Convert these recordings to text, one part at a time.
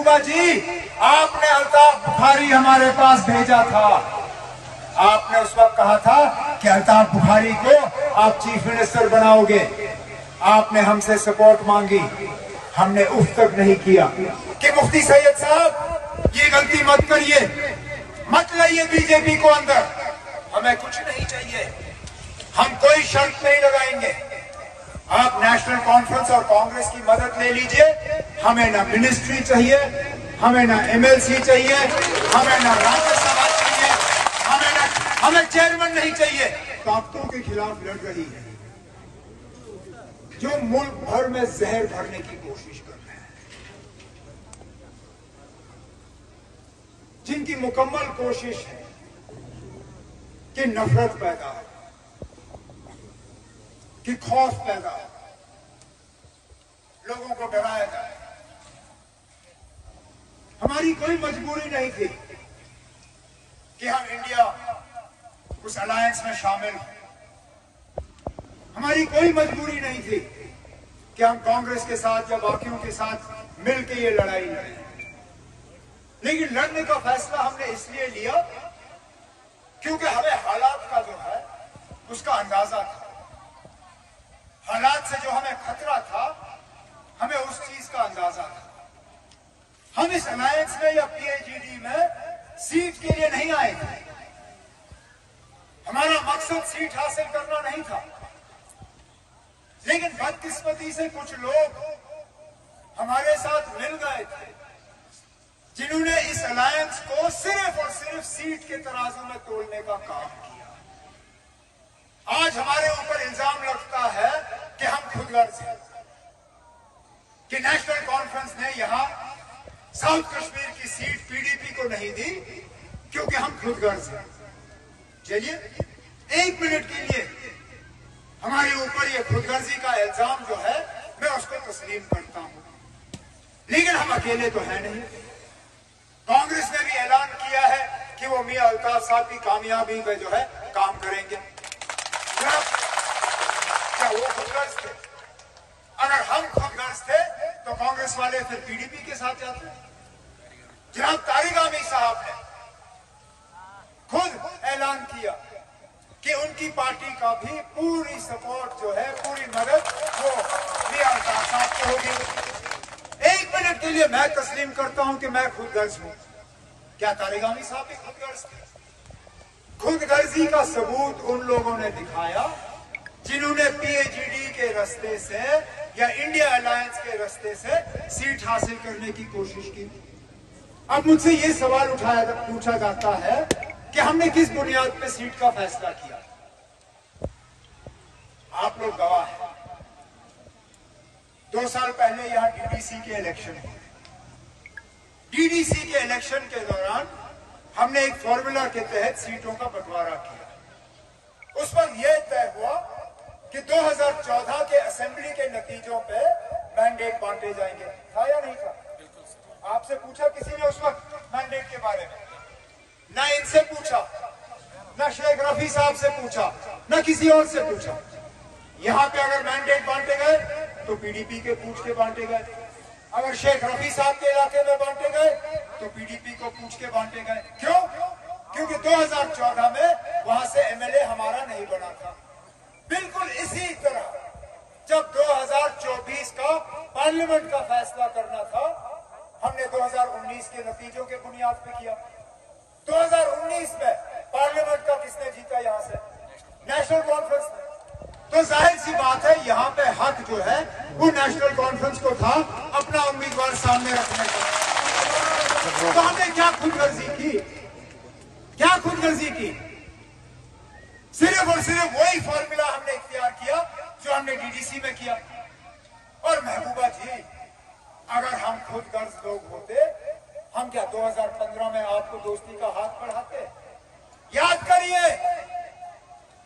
महबूबा जी, आपने अल्ताफ बुखारी हमारे पास भेजा था। आपने उस वक्त कहा था कि अल्ताफ बुखारी को आप चीफ मिनिस्टर बनाओगे। आपने हमसे सपोर्ट मांगी, हमने उफ तक नहीं किया कि मुफ्ती सैयद साहब ये गलती मत करिए, मत लाइए बीजेपी को अंदर, हमें कुछ नहीं चाहिए, हम कोई शर्त नहीं लगाएंगे, आप नेशनल कॉन्फ्रेंस और कांग्रेस की मदद ले लीजिए, हमें ना मिनिस्ट्री चाहिए, हमें ना एमएलसी चाहिए, हमें ना राज्यसभा चाहिए, हमें चेयरमैन नहीं चाहिए। ताकतों के खिलाफ लड़ रही है जो मुल्क भर में जहर भरने की कोशिश कर रहे हैं, जिनकी मुकम्मल कोशिश है कि नफरत पैदा हो, कि खौफ पैदा हो, लोगों को डराया जाए। हमारी कोई मजबूरी नहीं थी कि हम इंडिया उस अलायंस में शामिल हो, हमारी कोई मजबूरी नहीं थी कि हम कांग्रेस के साथ या बाकियों के साथ मिलकर ये लड़ाई लड़ें, लेकिन लड़ने का फैसला हमने इसलिए लिया क्योंकि हमें हालात का जो है उसका अंदाजा था, हालात से जो हमें खतरा था, हमें उस चीज का अंदाजा था। हम इस अलायंस में या पीएजीडी में सीट के लिए नहीं आए थे, हमारा मकसद सीट हासिल करना नहीं था, लेकिन बदकिस्मती से कुछ लोग हमारे साथ मिल गए थे जिन्होंने इस अलायंस को सिर्फ और सिर्फ सीट के तराजू में तोड़ने का काम किया। आज हमारे ऊपर इल्जाम लगता है कि हम खुदगर्ज हैं, कि नेशनल कॉन्फ्रेंस ने यहां साउथ कश्मीर की सीट पीडीपी को नहीं दी क्योंकि हम खुदगर्ज हैं। चलिए एक मिनट के लिए हमारे ऊपर ये खुदगर्जी का इल्जाम जो है मैं उसको तस्लीम करता हूं, लेकिन हम अकेले तो है नहीं। कांग्रेस ने भी ऐलान किया है कि वो मियां अल्ताफ साहब की कामयाबी में जो है काम करेंगे। क्या वो खुदगर्ज थे? अगर हम खुदगर्ज थे तो कांग्रेस वाले फिर पीडीपी के साथ जाते। जनाब तारिक आमी साहब ने खुद ऐलान किया कि उनकी पार्टी का भी पूरी सपोर्ट जो है, पूरी मदद वो मियां अल्ताफ साहब को होगी। एक मिनट के लिए मैं तस्लीम करता हूं कि मैं खुदगर्ज हूं। क्या तारिक आमी साहब भी खुदगर्ज थे? खुदगर्जी का सबूत उन लोगों ने दिखाया जिन्होंने पीएजीडी के रास्ते से या इंडिया अलायंस के रास्ते से सीट हासिल करने की कोशिश की। अब मुझसे ये सवाल पूछा जाता है कि हमने किस बुनियाद पे सीट का फैसला किया। आप लोग गवाह हैं, 2 साल पहले यहां डीडीसी के इलेक्शन हुए। डीडीसी के इलेक्शन के दौरान हमने एक फॉर्मूला के तहत सीटों का बंटवारा किया। उस वक्त यह तय हुआ कि 2014 के असेंबली के नतीजों पे मैंडेट बांटे जाएंगे। था या नहीं था? आपसे पूछा किसी ने उस वक्त मैंडेट के बारे में? ना इनसे पूछा, ना शेख रफी साहब से पूछा, ना किसी और से पूछा। यहां पे अगर मैंडेट बांटे गए तो पीडीपी के पूछ के बांटे गए, अगर शेख रफी साहब के इलाके में बांटे गए तो पीडीपी को पूछ के बांटे गए। क्यों? क्योंकि 2014 में वहां से एमएलए हमारा नहीं बना था। बिल्कुल इसी तरह जब 2024 का पार्लियामेंट का फैसला करना था, हमने 2019 के नतीजों के बुनियाद पे किया। 2019 में पार्लियामेंट का किसने जीता? यहां से नेशनल कॉन्फ्रेंस ने। तो जाहिर सी बात है यहां पे हक जो है वो नेशनल कॉन्फ्रेंस को था अपना उम्मीदवार सामने रखने का। तो हमने क्या खुदगर्जी की? क्या खुदगर्जी की? सिर्फ और सिर्फ वही फॉर्मूला हमने इख्तियार किया जो हमने डीडीसी में किया। और महबूबा जी, अगर हम खुदगर्ज लोग होते, हम क्या 2015 में आपको दोस्ती का हाथ बढ़ाते? याद करिए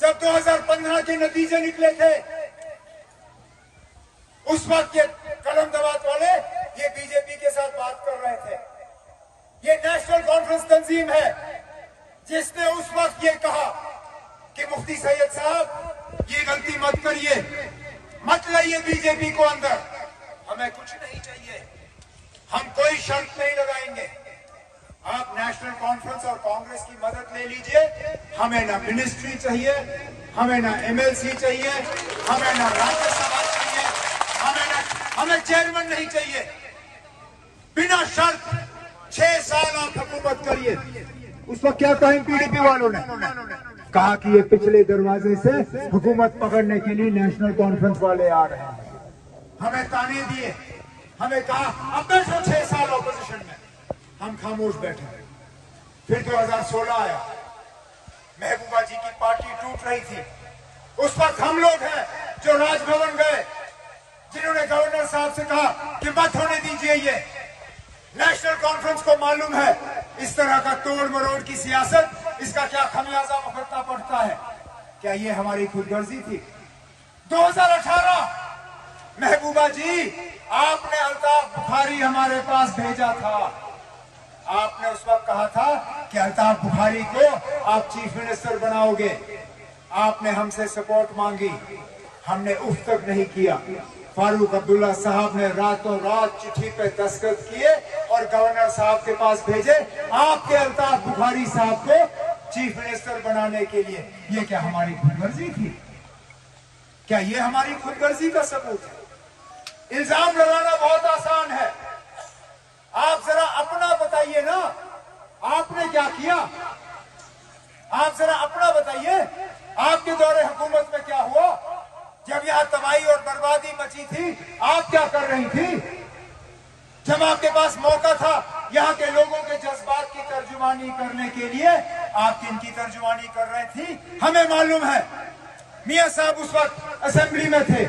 जब 2015 के नतीजे निकले थे, उस वक्त ये कलम दवात वाले ये बीजेपी के साथ बात कर रहे थे। ये नेशनल कॉन्फ्रेंस तंजीम है जिसने उस वक्त ये कहा कि मुफ्ती सैयद साहब ये गलती मत करिए, मत लाइए बीजेपी को अंदर, हमें कुछ नहीं चाहिए, हम कोई शर्त नहीं लगाएंगे। आप नेशनल कॉन्फ्रेंस और कांग्रेस की मदद ले लीजिए। हमें ना मिनिस्ट्री चाहिए, हमें ना एमएलसी चाहिए, हमें ना राज्यसभा चाहिए, हमें चेयरमैन नहीं चाहिए। बिना शर्त 6 साल आप हुकूमत करिए। उस वक्त क्या कहा पीडीपी वालों ने? कहा कि ये पिछले दरवाजे से हुकूमत पकड़ने के लिए नेशनल कॉन्फ्रेंस वाले आ रहे हैं। हमें ताने दिए, हमें कहा अब बैठो 6 साल ऑपोजिशन में। हम खामोश बैठे। फिर 2016 आया, महबूबा जी की पार्टी टूट रही थी। उस वक्त हम लोग हैं जो राजभवन गए, जिन्होंने गवर्नर साहब से कहा कि मत होने दीजिए ये। नेशनल कॉन्फ्रेंस को मालूम है इस तरह का तोड़ मरोड़ की सियासत, इसका क्या खमियाजा भुगतना पड़ता है। क्या ये हमारी खुदगर्जी थी? 2018 महबूबा जी, आपने अल्ताफ बुखारी हमारे पास भेजा था। आपने उस वक्त कहा था कि अल्ताफ बुखारी को आप चीफ मिनिस्टर बनाओगे। आपने हमसे सपोर्ट मांगी, हमने उफ तक नहीं किया। फारूक अब्दुल्ला साहब ने रातों रात चिट्ठी पे दस्तखत किए और गवर्नर साहब के पास भेजे आपके अल्ताफ बुखारी साहब को चीफ मिनिस्टर बनाने के लिए। ये क्या हमारी खुदगर्जी थी? क्या ये हमारी खुदगर्जी का सबूत है? इल्जाम लगाना बहुत आसान है। आप जरा अपना बताइए ना, आपने क्या किया? आप जरा अपना बताइए, आपके दौरे हुकूमत में क्या हुआ? जब यहाँ तबाही और बर्बादी मची थी, आप क्या कर रही थी? जब आपके पास मौका था यहाँ के लोगों के जज्बात की तर्जुमानी करने के लिए, आप किनकी तर्जुमानी कर रहे थी? हमें मालूम है। मियां साहब उस वक्त असेंबली में थे,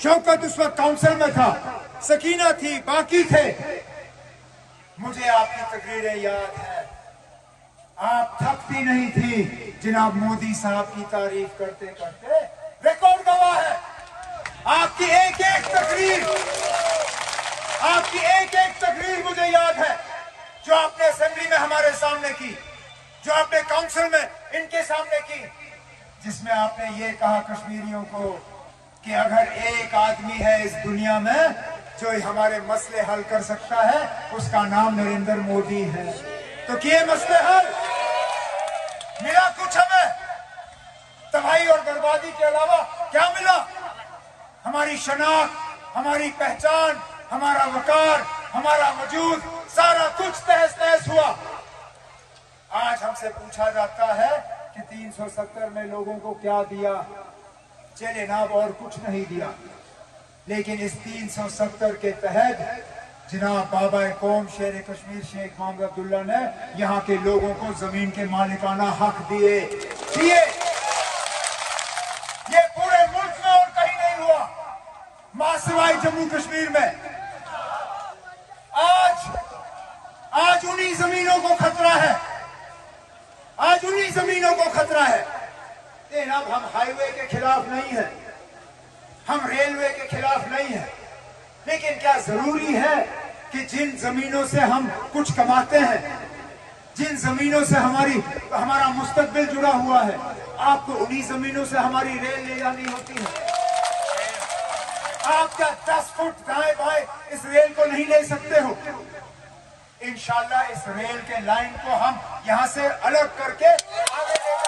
शौकत उस वक्त काउंसिल में था, सकीना थी, बाकी थे। मुझे आपकी तकरीरें याद है, आप थकती नहीं थी जनाब मोदी साहब की तारीफ करते करते। रिकॉर्ड गवाह है आपकी एक एक तकरीर मुझे याद है, जो आपने असेंबली में हमारे सामने की, जो आपने काउंसिल में इनके सामने की, जिसमें आपने ये कहा कश्मीरियों को कि अगर एक आदमी है इस दुनिया में जो हमारे मसले हल कर सकता है, उसका नाम नरेंद्र मोदी है। तो किए मसले हल? मिला कुछ हमें? तबाही और बर्बादी के अलावा क्या मिला? हमारी शनाख्त, हमारी पहचान, हमारा वकार, हमारा वजूद, सारा कुछ तहस नहस हुआ। आज हमसे पूछा जाता है कि 370 में लोगों को क्या दिया? चले ना, और कुछ नहीं दिया। लेकिन इस 370 के तहत जनाब बाबा कौम शेर कश्मीर शेख मोहम्मद अब्दुल्ला ने यहाँ के लोगों को जमीन के मालिकाना हक दिए। ये पूरे मुल्क में और कहीं नहीं हुआ, मासिवाई जम्मू कश्मीर में। आज उन्हीं जमीनों को खतरा है, आज उन्हीं जमीनों को खतरा है। अब हम हाईवे के खिलाफ नहीं है, हम रेलवे के खिलाफ नहीं है, लेकिन क्या जरूरी है कि जिन जमीनों से हम कुछ कमाते हैं, जिन जमीनों से हमारा मुस्तकबिल जुड़ा हुआ है, आपको उन्हीं जमीनों से हमारी रेल ले जानी होती है? आप क्या 10 फुट दाएं बाएं इस रेल को नहीं ले सकते हो? इंशाल्लाह इस रेल के लाइन को हम यहां से अलग करके आगे ले जाएंगे।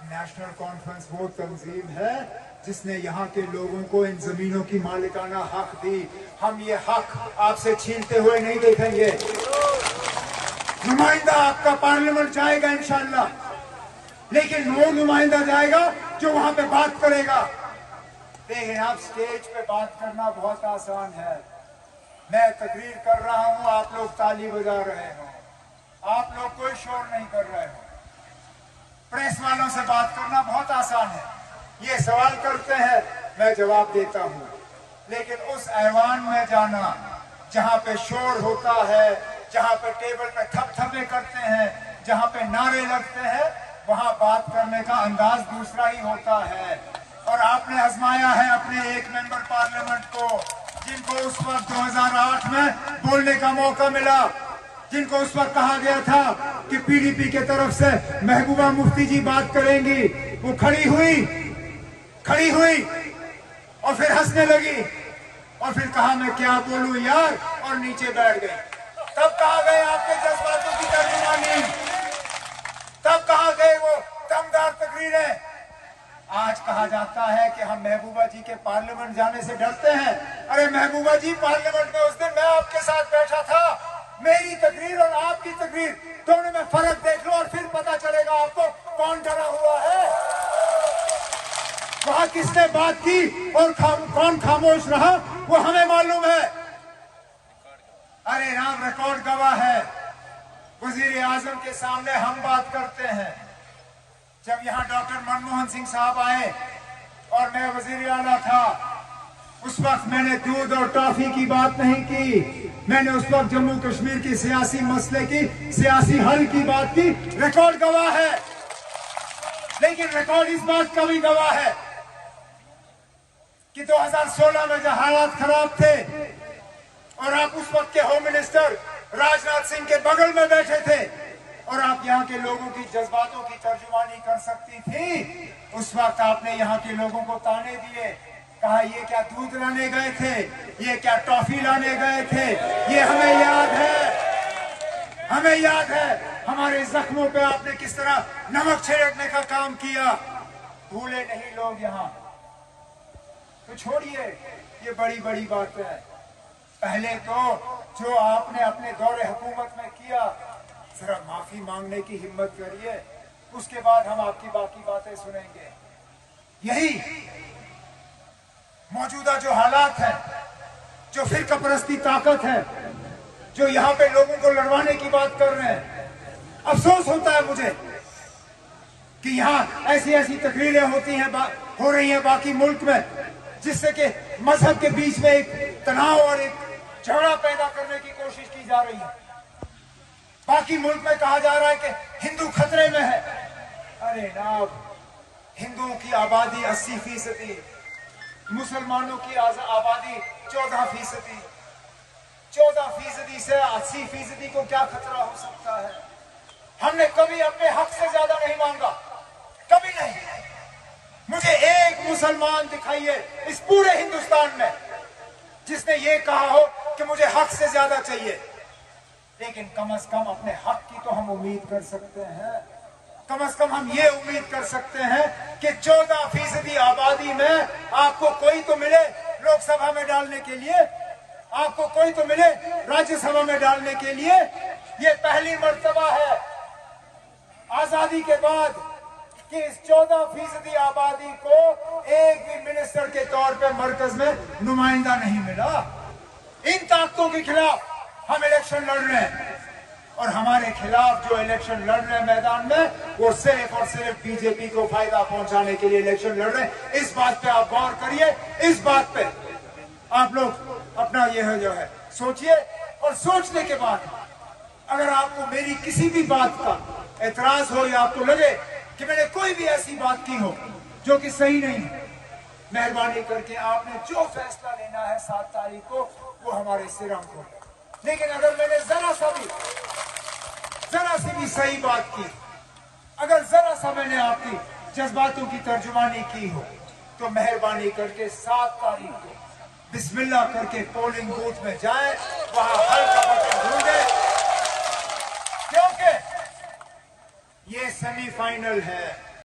नेशनल कॉन्फ्रेंस वो तंजीम है जिसने यहाँ के लोगों को इन जमीनों की मालिकाना हक दी। हम ये हक आपसे छीनते हुए नहीं देखेंगे। नुमाइंदा आपका पार्लियामेंट जाएगा इंशाल्लाह, लेकिन वो नुमाइंदा जाएगा जो वहां पे बात करेगा। लेकिन आप स्टेज पे बात करना बहुत आसान है। मैं तकरीर कर रहा हूं, आप लोग ताली बजा रहे हो, आप लोग कोई शोर नहीं कर रहे हो। प्रेस वालों से बात करना बहुत आसान है, ये सवाल करते हैं, मैं जवाब देता हूं। लेकिन उस ऐवान में जाना जहां पे शोर होता है, जहां पे टेबल पे थपथपे करते हैं, जहां पे नारे लगते हैं, वहां बात करने का अंदाज दूसरा ही होता है। और आपने आजमाया है अपने एक मेंबर पार्लियामेंट को, जिनको उस वक्त 2008 में बोलने का मौका मिला। जिनको उस वक्त कहा गया था कि पीडीपी के तरफ से महबूबा मुफ्ती जी बात करेंगी, वो खड़ी हुई और फिर हंसने लगी और फिर कहा मैं क्या बोलूं यार, और नीचे बैठ गई। तब कहा गए आपके जज्बातों की तर्जुमानी, तब कहा गए वो दमदार तकरीरें। आज कहा जाता है कि हम महबूबा जी के पार्लियामेंट जाने से डरते हैं। अरे महबूबा जी, पार्लियामेंट में उस दिन मैं आपके साथ बैठा था, मेरी तकरीर और आपकी तकरीर दोनों में फर्क देख लो और फिर पता चलेगा आपको कौन डरा हुआ है, वहां किसने बात की और कौन खामोश रहा, वो हमें मालूम है। अरे राम, रिकॉर्ड गवाह है। वजीर आजम के सामने हम बात करते हैं। जब यहाँ डॉक्टर मनमोहन सिंह साहब आए और मैं वजीर आला था, उस वक्त मैंने दूध और टॉफी की बात नहीं की, मैंने उस वक्त जम्मू कश्मीर की सियासी मसले की, सियासी हल की बात की। रिकॉर्ड गवाह है। लेकिन रिकॉर्ड इस बात का भी गवाह है कि 2016 में जब हालात खराब थे और आप उस वक्त के होम मिनिस्टर राजनाथ सिंह के बगल में बैठे थे और आप यहाँ के लोगों की जज्बातों की तर्जुमानी कर सकती थी, उस वक्त आपने यहाँ के लोगों को ताने दिए, कहा ये क्या दूध लाने गए थे, ये क्या टॉफी लाने गए थे। ये हमें याद है हमारे जख्मों पे आपने किस तरह नमक छिड़कने का काम किया। भूले नहीं लोग यहाँ। तो छोड़िए ये बड़ी बड़ी बातें है। पहले तो जो आपने अपने दौरे हुकूमत में किया, जरा माफी मांगने की हिम्मत करिए, उसके बाद हम आपकी बाकी बातें सुनेंगे। यही मौजूदा जो हालात है, जो फिरकापरस्ती ताकत है, जो यहाँ पे लोगों को लड़वाने की बात कर रहे हैं, अफसोस होता है मुझे कि यहाँ ऐसी ऐसी तकरीरें हो रही हैं बाकी मुल्क में, जिससे कि मजहब के बीच में एक तनाव और एक झगड़ा पैदा करने की कोशिश की जा रही है। बाकी मुल्क में कहा जा रहा है कि हिंदू खतरे में है। अरे नाब, हिंदुओं की आबादी 80%, मुसलमानों की आबादी 14%, 14% से 80% को क्या खतरा हो सकता है। हमने कभी अपने हक से ज्यादा नहीं मांगा, कभी नहीं। मुझे एक मुसलमान दिखाइए इस पूरे हिंदुस्तान में जिसने ये कहा हो कि मुझे हक से ज्यादा चाहिए। लेकिन कम से कम अपने हक की तो हम उम्मीद कर सकते हैं। कम से कम हम ये उम्मीद कर सकते हैं कि 14% आबादी में आपको कोई तो मिले लोकसभा में डालने के लिए, आपको कोई तो मिले राज्यसभा में डालने के लिए। ये पहली मर्तबा है आजादी के बाद कि इस 14% आबादी को एक भी मिनिस्टर के तौर पे मरकज में नुमाइंदा नहीं मिला। इन ताकतों के खिलाफ हम इलेक्शन लड़ रहे हैं और हमारे खिलाफ जो इलेक्शन लड़ रहे हैं मैदान में, वो सिर्फ और सिर्फ बीजेपी को फायदा पहुंचाने के लिए इलेक्शन लड़ रहे हैं। इस बात पे आप गौर करिए, इस बात पे आप लोग अपना यह जो है सोचिए, और सोचने के बाद अगर आपको मेरी किसी भी बात का एतराज हो या आपको लगे कि मैंने कोई भी ऐसी बात की हो जो कि सही नहीं है, मेहरबानी करके आपने जो फैसला लेना है 7 तारीख को, वो हमारे सिर हो। लेकिन अगर मैंने जरा सी भी सही बात की, अगर जरा सा मैंने आपकी जज्बातों की तर्जुमानी की हो, तो मेहरबानी करके 7 तारीख को बिस्मिल्लाह करके पोलिंग बूथ में जाए, वहां हल का बटन ढूंढे, क्योंकि ये सेमीफाइनल है।